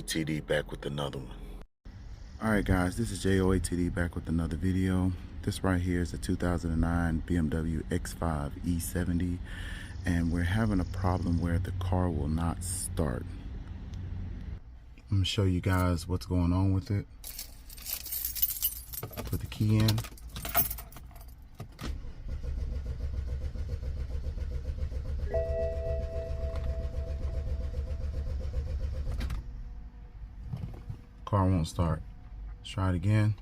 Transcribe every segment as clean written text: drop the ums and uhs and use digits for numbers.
JOATD back with another one. Alright guys, this is JOATD back with another video. This right here is a 2009 BMW X5 e70, and we're having a problem where the car will not start. I'm going to show you guys what's going on with it. Put the key in. Car won't start. Let's try it again.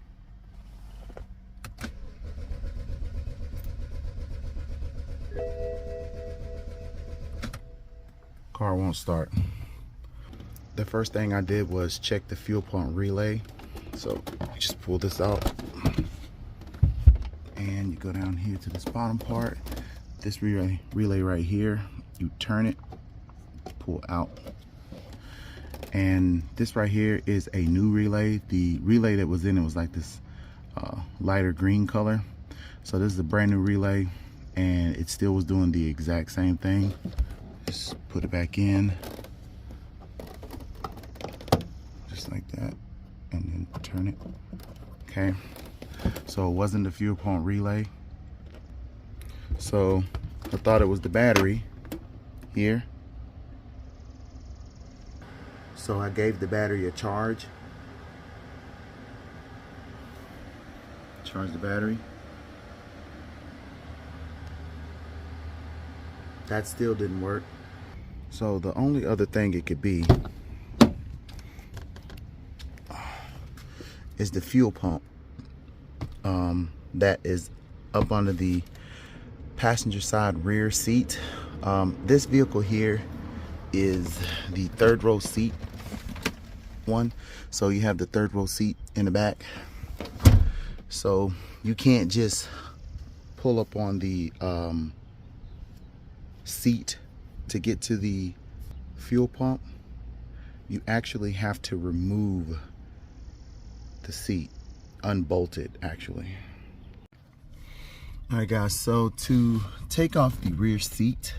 Car won't start. The first thing I did was check the fuel pump relay. So you just pull this out and you go down here to this bottom part. This relay right here, you turn it, pull out. And this right here is a new relay. The relay that was in it was like this lighter green color. So this is a brand new relay, and it still was doing the exact same thing. Just put it back in, just like that, and then turn it. Okay, so it wasn't the fuel pump relay. So I thought it was the battery here. So I gave the battery a charge. Charge the battery. That still didn't work. So the only other thing it could be is the fuel pump that is up under the passenger side rear seat. This vehicle here is the third row seat one, so you have the third row seat in the back, so you can't just pull up on the seat to get to the fuel pump. You actually have to remove the seat, unbolt it actually. All right guys, so to take off the rear seat,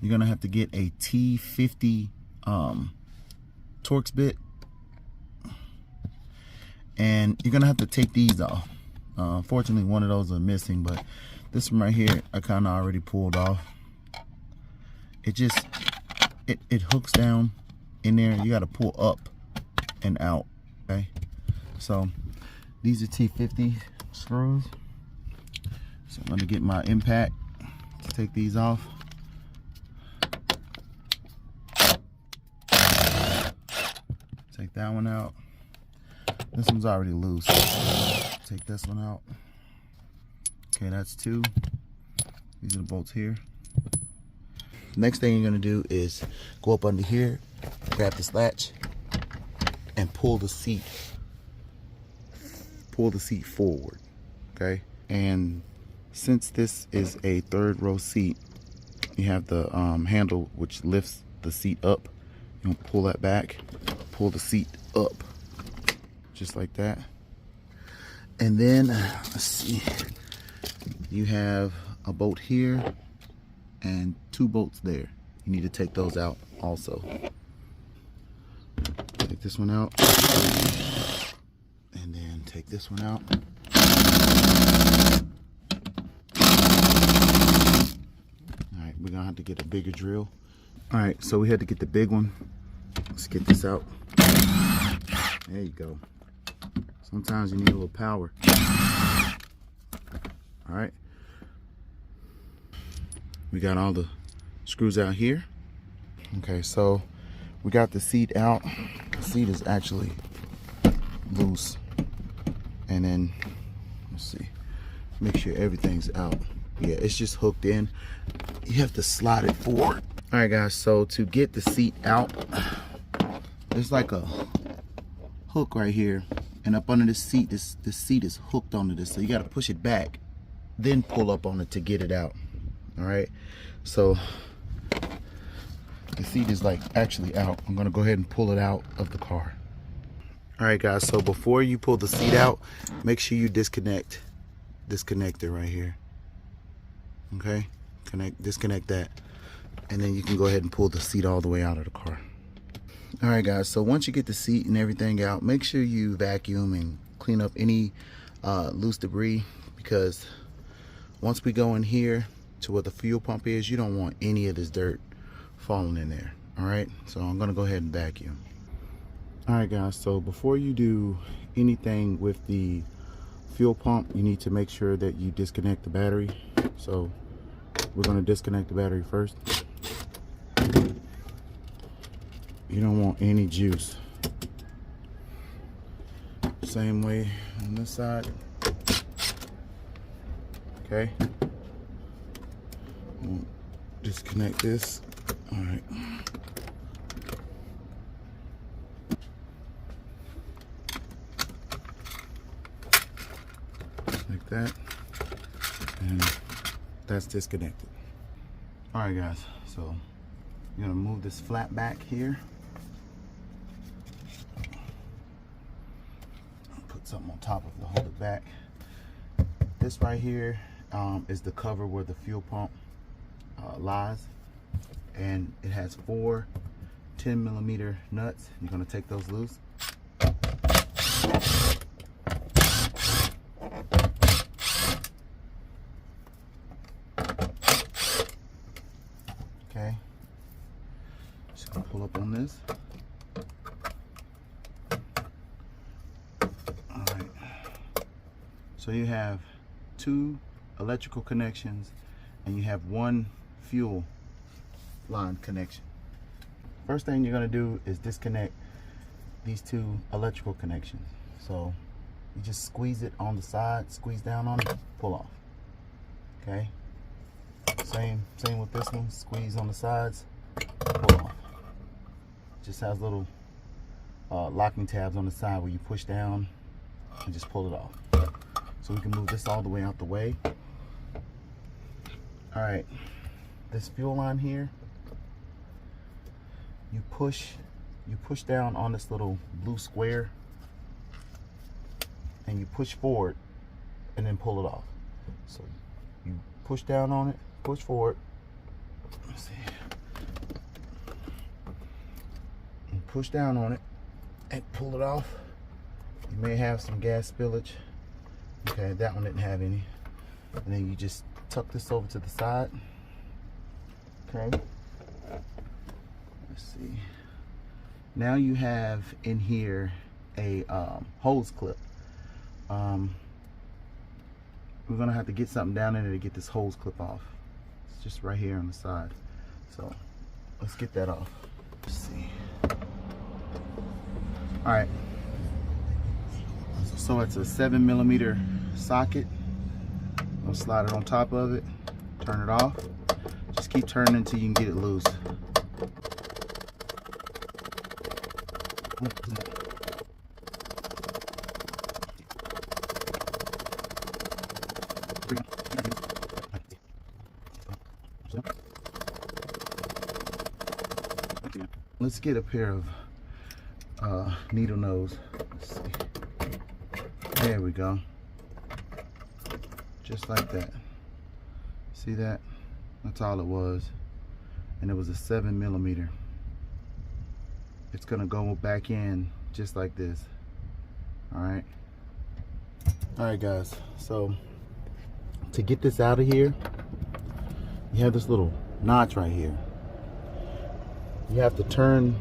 you're gonna have to get a T50 Torx bit, and you're gonna have to take these off. Fortunately, one of those are missing, but this one right here I kind of already pulled off. It hooks down in there. You got to pull up and out. Okay, so these are T50 screws. So I'm gonna get my impact to take these off. Take that one out. This one's already loose. Take this one out. Okay, that's two. These are the bolts here. Next thing you're gonna do is go up under here, grab this latch, and pull the seat forward. Okay, and since this is a third row seat, you have the handle which lifts the seat up. You don't pull that back, pull the seat up just like that. And then let's see, you have a bolt here and two bolts there. You need to take those out also. Take this one out and then take this one out. All right, we're gonna have to get a bigger drill. All right, so we had to get the big one. Let's get this out. There you go. Sometimes you need a little power. All right. We got all the screws out here. Okay, so we got the seat out. The seat is actually loose. And then, let's see, make sure everything's out. Yeah, it's just hooked in. You have to slide it forward. All right, guys, so to get the seat out, there's like a hook right here, and up under the seat, this seat is hooked onto this, so you got to push it back, then pull up on it to get it out. All right, so the seat is like actually out. I'm gonna go ahead and pull it out of the car. All right, guys, so before you pull the seat out, make sure you disconnect this connector right here. Okay, disconnect that, and then you can go ahead and pull the seat all the way out of the car. All right, guys, so once you get the seat and everything out, make sure you vacuum and clean up any loose debris, because once we go in here to where the fuel pump is, you don't want any of this dirt falling in there. All right, so I'm gonna go ahead and vacuum. All right, guys, so before you do anything with the fuel pump, you need to make sure that you disconnect the battery. So we're going to disconnect the battery first. You don't want any juice. Same way on this side. Okay, we'll disconnect this. All right, like that, and that's disconnected. All right, guys, so you're gonna move this flat back here. Put something on top of it to hold it back. This right here is the cover where the fuel pump lies, and it has 4 10mm nuts. You're gonna take those loose. Okay, just gonna pull up on this. All right, so you have 2 electrical connections and you have 1 fuel line connection. First thing you're gonna do is disconnect these 2 electrical connections. So you just squeeze it on the side, squeeze down on it, pull off. Okay, same with this one. Squeeze on the sides, pull off. Just has little locking tabs on the side where you push down and just pull it off. So we can move this all the way out the way. All right, this fuel line here, you push down on this little blue square and you push forward and then pull it off. So you push down on it, push forward. Let's see. And push down on it and pull it off. You may have some gas spillage. Okay, that one didn't have any. And then you just tuck this over to the side. Okay. Let's see. Now you have in here a hose clip. We're gonna have to get something down in there to get this hose clip off. It's just right here on the side. So let's get that off. Let's see. All right. So it's a 7mm socket. I'll slide it on top of it, turn it off. Just keep turning until you can get it loose. Let's get a pair of needle nose. Let's see. There we go. Just like that. See that? That's all it was. And it was a 7mm. It's gonna go back in just like this. Alright. Alright, guys. So to get this out of here, you have this little notch right here. You have to turn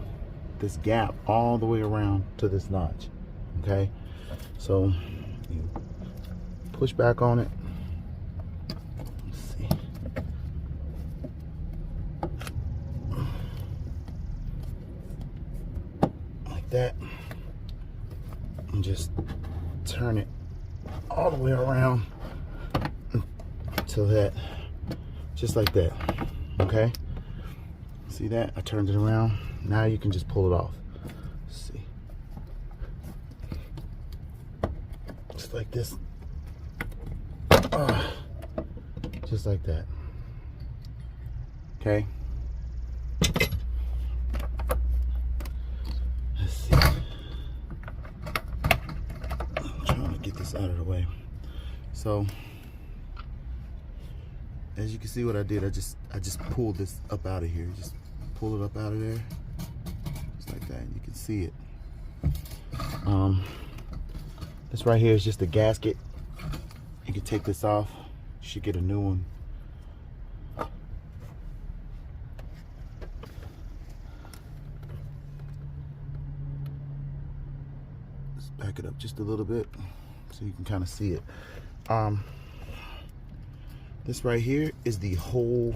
this gap all the way around to this notch. Okay? So you push back on it. Let's see. Like that. And just turn it all the way around until that, just like that. Okay? See that? I turned it around. Now you can just pull it off. Let's see. Just like this. Just like that. Okay? Let's see. I'm trying to get this out of the way. So, as you can see what I did, I just pulled this up out of here. Just pull it up out of there. Just like that. that. You can see it. This right here is just a gasket. You can take this off. You should get a new one. Let's back it up just a little bit so you can kind of see it. This right here is the whole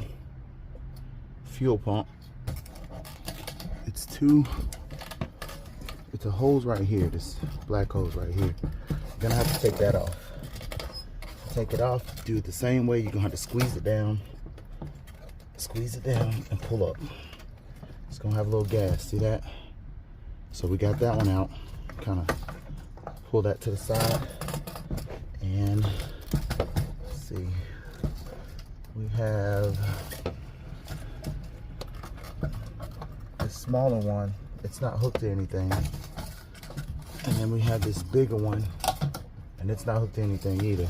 fuel pump. It's a hose right here, this black hose right here. You're gonna have to take that off. Take it off, do it the same way. You're gonna have to squeeze it down and pull up. It's gonna have a little gas, see that? So we got that one out. Kind of pull that to the side, and let's see, we have this smaller one. It's not hooked to anything. And then we have this bigger one, and it's not hooked to anything either.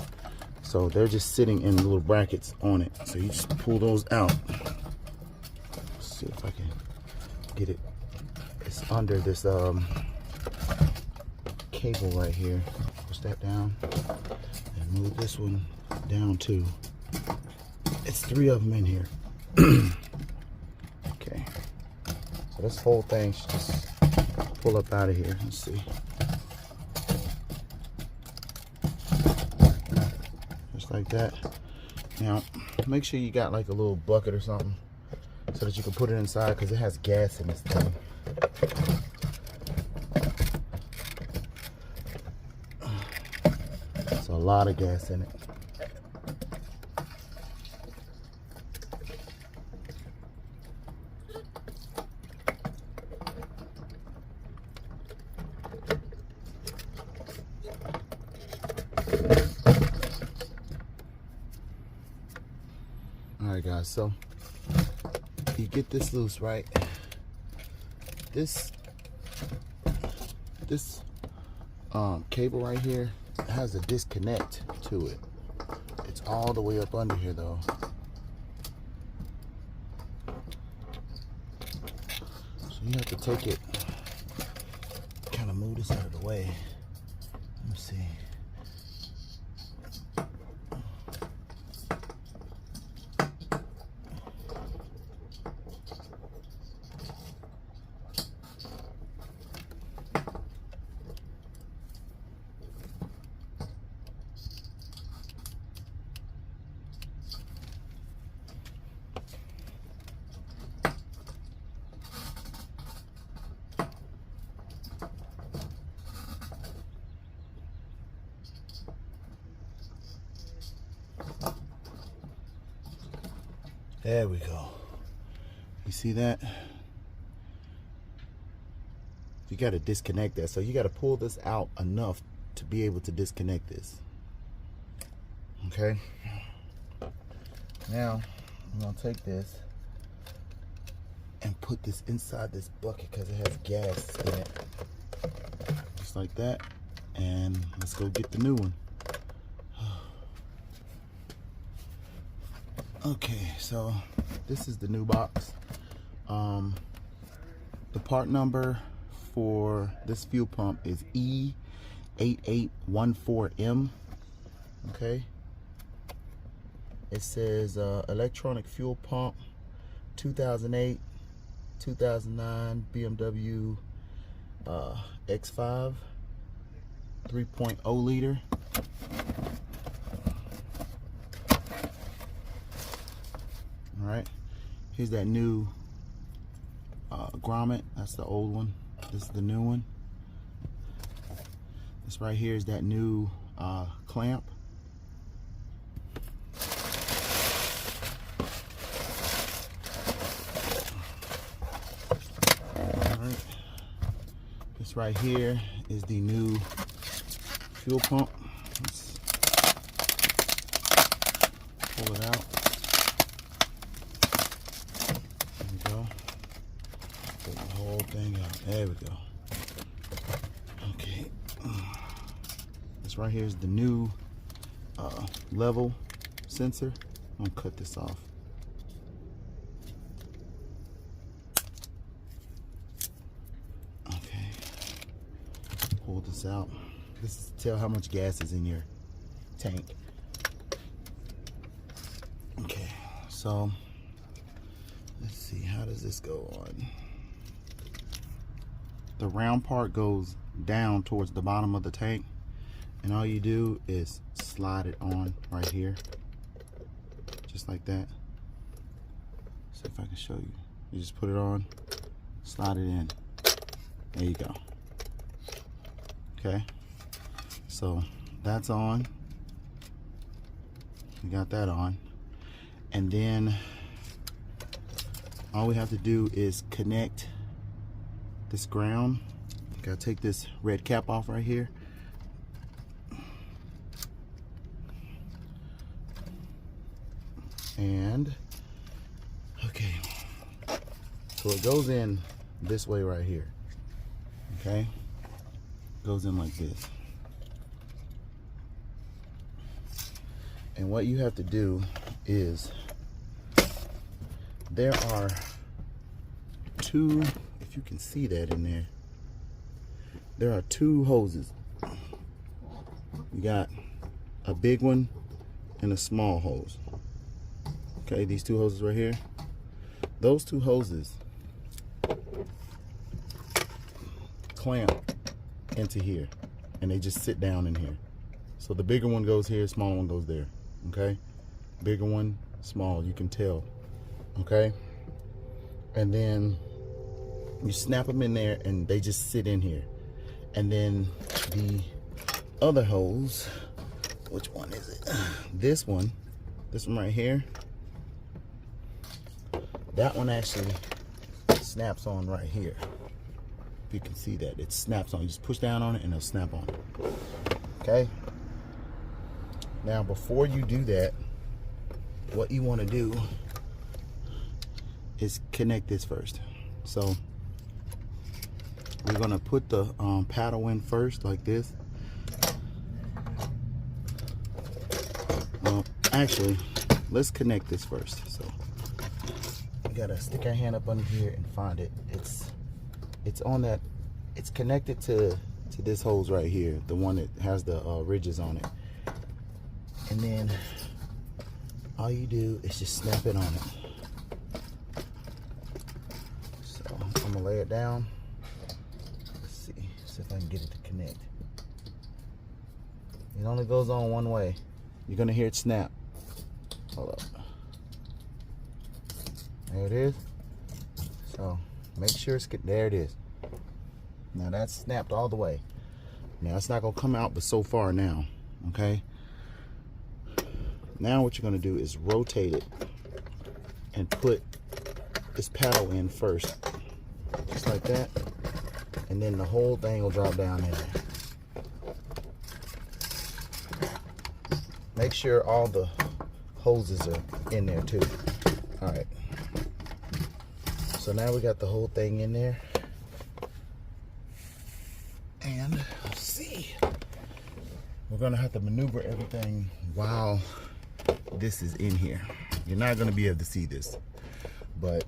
So they're just sitting in little brackets on it. So you just pull those out. Let's see if I can get it. It's under this cable right here. Push that down and move this one down too. It's 3 of them in here. Okay. So this whole thing should just pull up out of here. Let's see. Just like that. Now, make sure you got like a little bucket or something so that you can put it inside, because it has gas in this thing. There's a lot of gas in it. Alright guys, so you get this loose, right? This cable right here has a disconnect to it. It's all the way up under here though. So you have to take it, kind of move this out of the way. Let me see. There we go. You see that? You got to disconnect that. So you got to pull this out enough to be able to disconnect this. Okay. Now I'm gonna take this and put this inside this bucket because it has gas in it. Just like that. And let's go get the new one. Okay, so this is the new box. The part number for this fuel pump is E8814M. Okay. It says electronic fuel pump, 2008, 2009 BMW X5, 3.0 liter. All right, here's that new grommet. That's the old one. This is the new one. This right here is that new clamp. All right. This right here is the new fuel pump. Let's pull it out. Whole thing out. There we go. Okay. This right here is the new level sensor. I'm gonna cut this off. this out. This is to tell how much gas is in your tank. Okay, so let's see, how does this go on? The round part goes down towards the bottom of the tank, and all you do is slide it on right here, just like that. See if I can show you. You just put it on, slide it in. There you go. Okay, so that's on. We got that on. And then all we have to do is connect this ground. Gotta take this red cap off right here. And okay, so it goes in this way right here. Okay, goes in like this. And what you have to do is, there are two, if you can see that in there, there are two hoses. You got a big one and a small hose. Okay, these two hoses right here. Those two hoses clamp into here, and they just sit down in here. So the bigger one goes here, smaller one goes there. Okay, bigger one, small, you can tell. Okay, and then you snap them in there and they just sit in here. And then the other hose, which one is it? This one right here, that one actually snaps on right here. If you can see that, it snaps on. You just push down on it and it'll snap on. Okay, now before you do that, what you want to do is connect this first. So we're gonna put the paddle in first, like this. Well, actually, let's connect this first. So we gotta stick our hand up under here and find it. It's on that. It's connected to this hose right here, the one that has the ridges on it. And then all you do is just snap it on it. So I'm gonna lay it down. Let's see if I can get it to connect. It only goes on one way. You're gonna hear it snap. Hold up. There it is. So make sure it's there. It is. Now that's snapped all the way. Now it's not gonna come out but so far now. Okay. Now what you're gonna do is rotate it and put this paddle in first, just like that, and then the whole thing will drop down in there. Make sure all the hoses are in there too. All right. So now we got the whole thing in there. And let's see. We're gonna have to maneuver everything while this is in here. You're not gonna be able to see this, but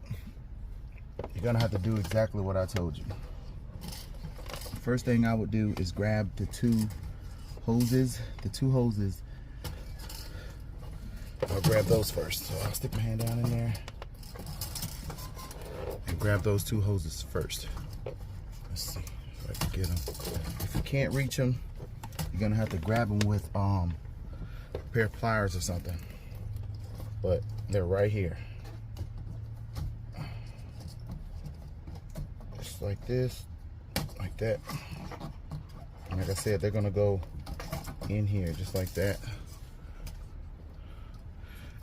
you're gonna have to do exactly what I told you. First thing I would do is grab the two hoses. I'll grab those first. So I'll stick my hand down in there and grab those two hoses first. Let's see if I can get them. If you can't reach them, you're gonna have to grab them with a pair of pliers or something. But they're right here. Just like this, like that. And like I said, they're gonna go in here just like that.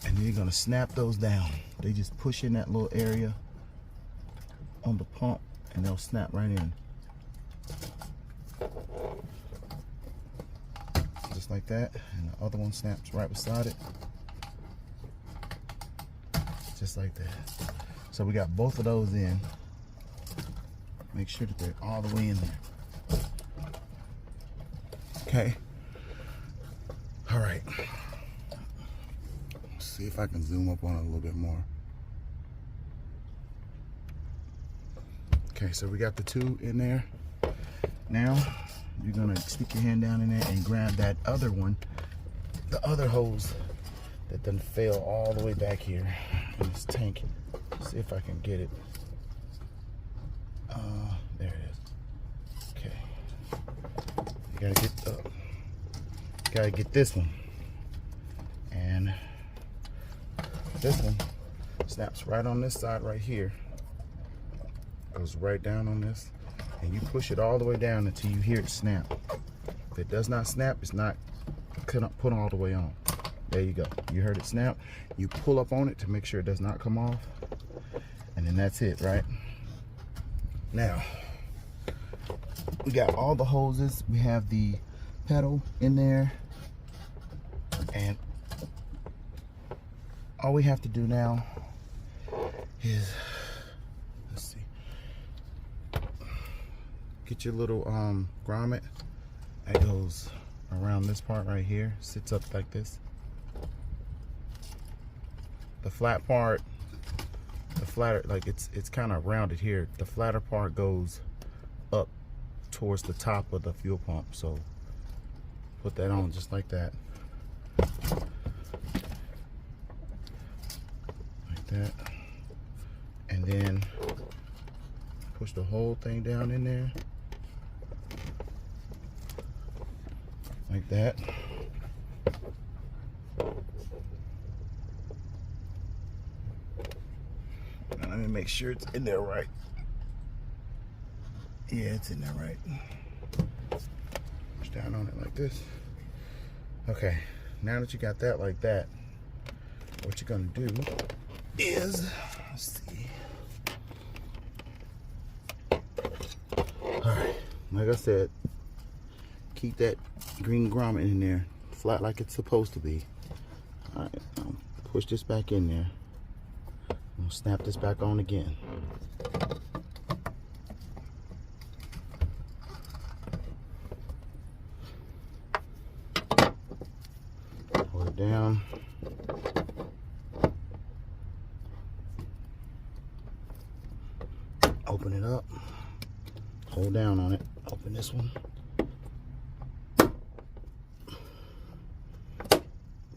And then you're gonna snap those down. They just push in that little area on the pump and they'll snap right in. Just like that. And the other one snaps right beside it. Just like that. So we got both of those in. Make sure that they're all the way in there. Okay. All right. Let's see if I can zoom up on it a little bit more. Okay, so we got the two in there. Now you're gonna stick your hand down in there and grab that other one, the other hose that done fell all the way back here in this tank. See if I can get it. There it is. Okay. You gotta get this one. And this one snaps right on this side right here. Goes right down on this. And you push it all the way down until you hear it snap. If it does not snap, it's not put all the way on. There you go. You heard it snap. You pull up on it to make sure it does not come off. And then that's it, right? Now, we got all the hoses. We have the pedal in there. And all we have to do now is, let's see, get your little grommet that goes around this part right here, sits up like this. The flat part, the flatter, like it's kind of rounded here. The flatter part goes up towards the top of the fuel pump. So put that on just like that. Like that. And then push the whole thing down in there. Like that. Now let me make sure it's in there right. Yeah, it's in there right. Push down on it like this. Okay, now that you got that like that, what you're gonna do is, let's see. All right, like I said, keep that green grommet in there, flat like it's supposed to be. All right, push this back in there. I'll snap this back on again. Hold it down. Open it up. Hold down on it. Open this one.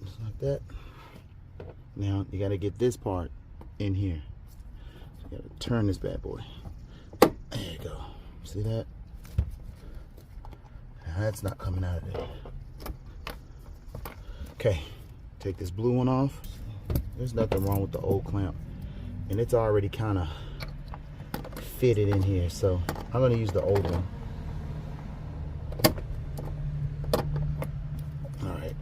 Just like that. Now you gotta get this part in here. So you gotta turn this bad boy. There you go. See that? Now that's not coming out of there. Okay, take this blue one off. There's nothing wrong with the old clamp, and it's already kind of fitted in here, so I'm going to use the old one. All right,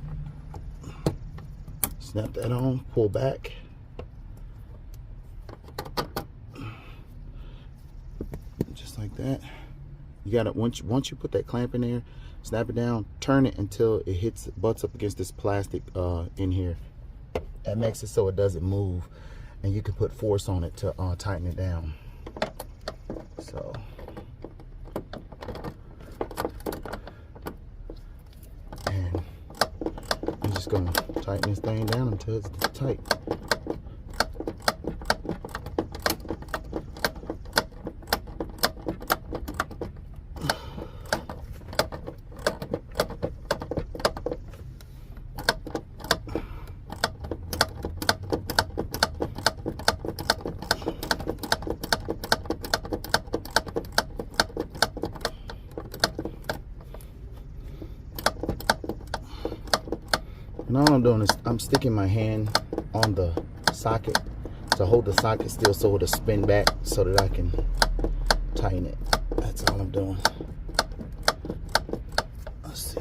snap that on, pull back. Just like that. You got to, once you put that clamp in there, snap it down, turn it until it butts up against this plastic in here. That makes it so it doesn't move, and you can put force on it to tighten it down. So and I'm just gonna tighten this thing down until it's tight. And all I'm doing is I'm sticking my hand on the socket to hold the socket still so it'll spin back so that I can tighten it. That's all I'm doing. Let's see.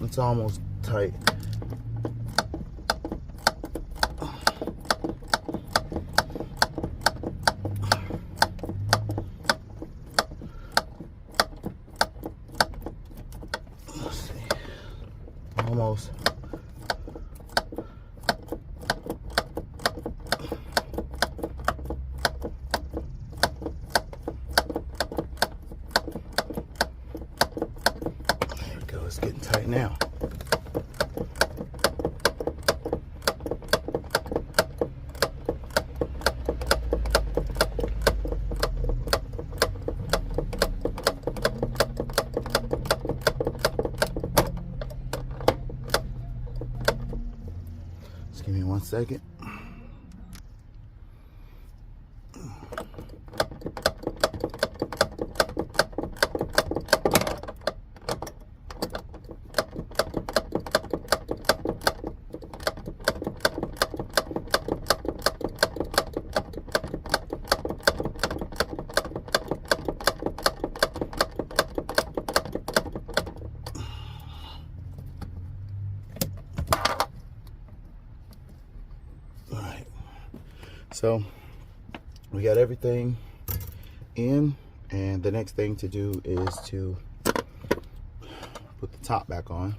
It's almost tight. Almost. There we go, it's getting tight now. Give me 1 second. So we got everything in, and the next thing to do is to put the top back on.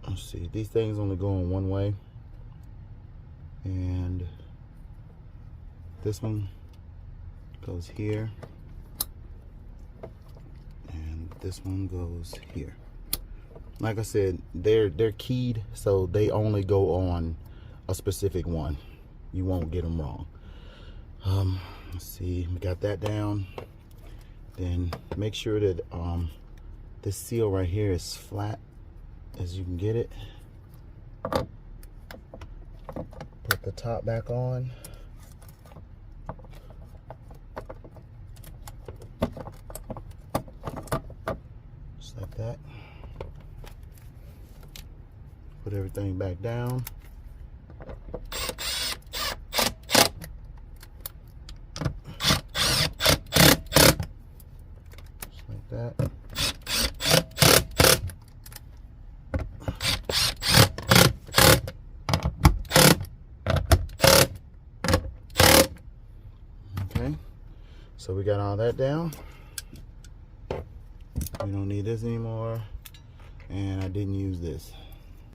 Let's see, these things only go in one way, and this one goes here, and this one goes here. Like I said, they're keyed, so they only go on a specific one. You won't get them wrong. Let's see, we got that down. Then make sure that this seal right here is flat as you can get it. Put the top back on. Just like that. Put everything back down. That. Okay, so we got all that down. We don't need this anymore, and I didn't use this.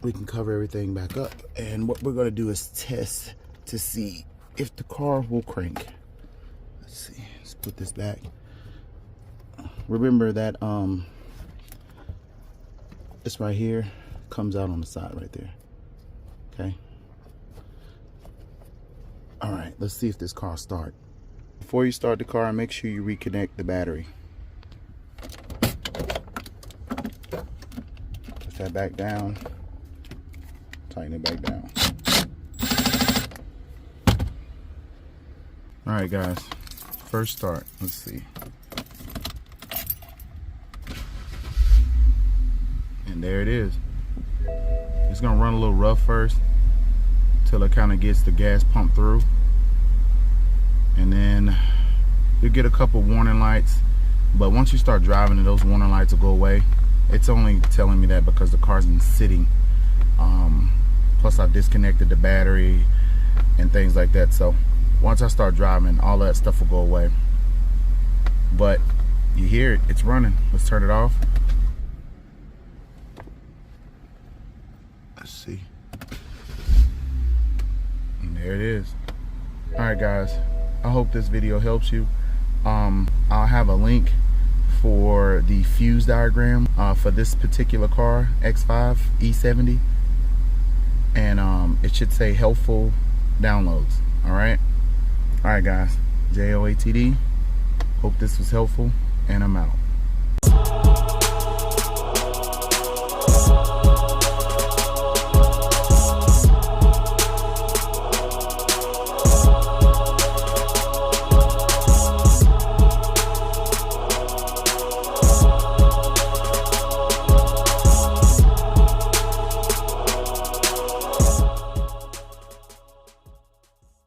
We can cover everything back up, and what we're going to do is test to see if the car will crank. Let's see, let's put this back. Remember that this right here comes out on the side right there. Okay. All right, let's see if this car starts. Before you start the car, make sure you reconnect the battery. Put that back down. Tighten it back down. All right, guys. First start. Let's see. And there it is. It's gonna run a little rough first till it kind of gets the gas pump through, and then you'll get a couple warning lights, but once you start driving it, those warning lights will go away. It's only telling me that because the car's been sitting, plus I disconnected the battery and things like that. So once I start driving, all that stuff will go away. But you hear it, it's running. Let's turn it off. Let's see. And there it is. All right, guys, I hope this video helps you. I'll have a link for the fuse diagram for this particular car, X5 E70, and it should say helpful downloads. All right, guys, JOATD. Hope this was helpful, and I'm out.